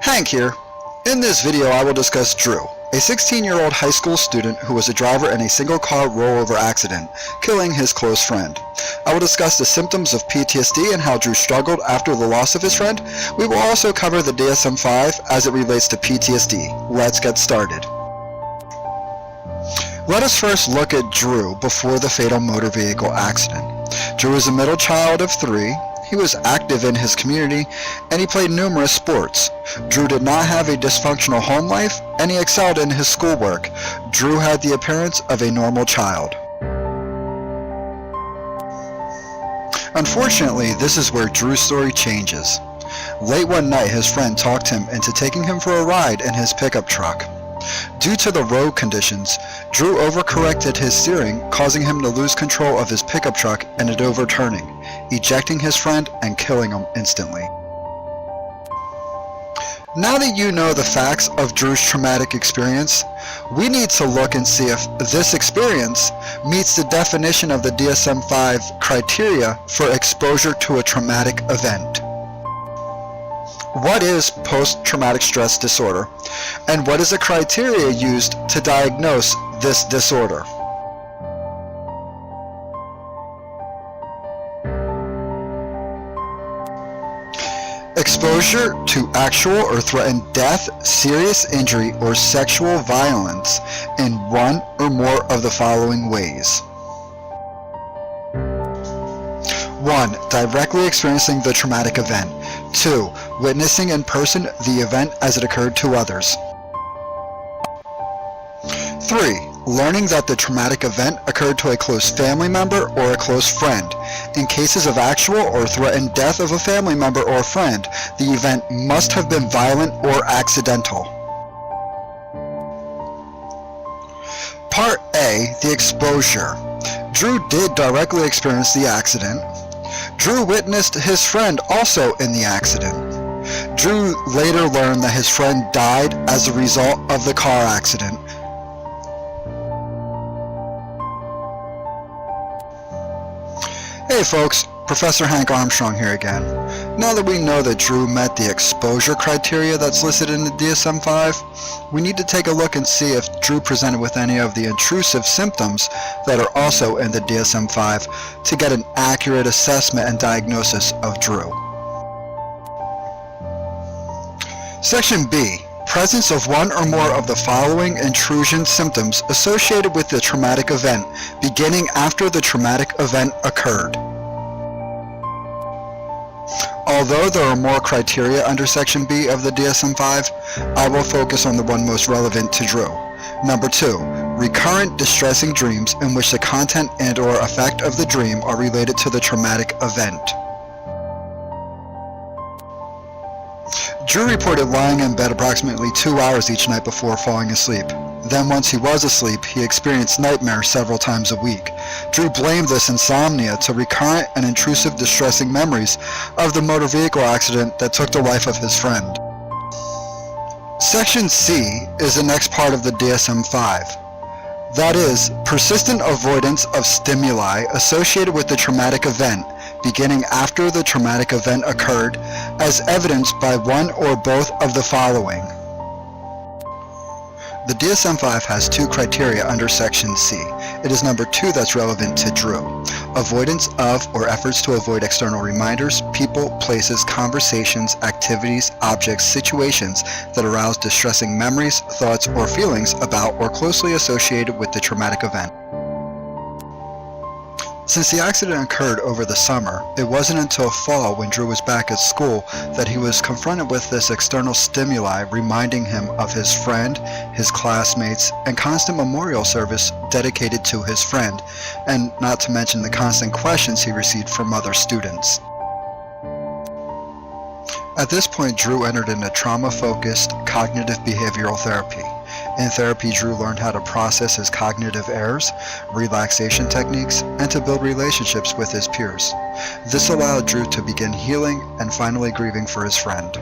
Hank here. In this video I will discuss Drew, a 16-year-old high school student who was a driver in a single-car rollover accident, killing his close friend. I will discuss the symptoms of PTSD and how Drew struggled after the loss of his friend. We will also cover the DSM-5 as it relates to PTSD. Let's get started. Let us first look at Drew before the fatal motor vehicle accident. Drew is a middle child of 3. He was active in his community, and he played numerous sports. Drew did not have a dysfunctional home life, and he excelled in his schoolwork. Drew had the appearance of a normal child. Unfortunately, this is where Drew's story changes. Late one night, his friend talked him into taking him for a ride in his pickup truck. Due to the road conditions, Drew overcorrected his steering, causing him to lose control of his pickup truck and it overturning, ejecting his friend and killing him instantly. Now that you know the facts of Drew's traumatic experience, we need to look and see if this experience meets the definition of the DSM-5 criteria for exposure to a traumatic event. What is post-traumatic stress disorder, and what is the criteria used to diagnose this disorder? Exposure to actual or threatened death, serious injury, or sexual violence in one or more of the following ways. 1. Directly experiencing the traumatic event. 2. Witnessing in person the event as it occurred to others. 3. Learning that the traumatic event occurred to a close family member or a close friend. In cases of actual or threatened death of a family member or friend, the event must have been violent or accidental. Part A. The exposure. Drew did directly experience the accident. Drew witnessed his friend also in the accident. Drew later learned that his friend died as a result of the car accident. Hey folks, Professor Hank Armstrong here again. Now that we know that Drew met the exposure criteria that's listed in the DSM-5, we need to take a look and see if Drew presented with any of the intrusive symptoms that are also in the DSM-5 to get an accurate assessment and diagnosis of Drew. Section B. Presence of one or more of the following intrusion symptoms associated with the traumatic event, beginning after the traumatic event occurred. Although there are more criteria under Section B of the DSM-5, I will focus on the one most relevant to Drew. Number 2. Recurrent distressing dreams in which the content and/or effect of the dream are related to the traumatic event. Drew reported lying in bed approximately 2 hours each night before falling asleep. Then once he was asleep, he experienced nightmares several times a week. Drew blamed this insomnia to recurrent and intrusive distressing memories of the motor vehicle accident that took the life of his friend. Section C is the next part of the DSM-5. That is, persistent avoidance of stimuli associated with the traumatic event, beginning after the traumatic event occurred, as evidenced by one or both of the following. The DSM-5 has 2 criteria under Section C. It is number 2 that's relevant to Drew. Avoidance of or efforts to avoid external reminders, people, places, conversations, activities, objects, situations that arouse distressing memories, thoughts, or feelings about or closely associated with the traumatic event. Since the accident occurred over the summer, it wasn't until fall when Drew was back at school that he was confronted with this external stimuli reminding him of his friend, his classmates, and constant memorial service dedicated to his friend, and not to mention the constant questions he received from other students. At this point, Drew entered into trauma-focused cognitive behavioral therapy. In therapy, Drew learned how to process his cognitive errors, relaxation techniques, and to build relationships with his peers. This allowed Drew to begin healing and finally grieving for his friend.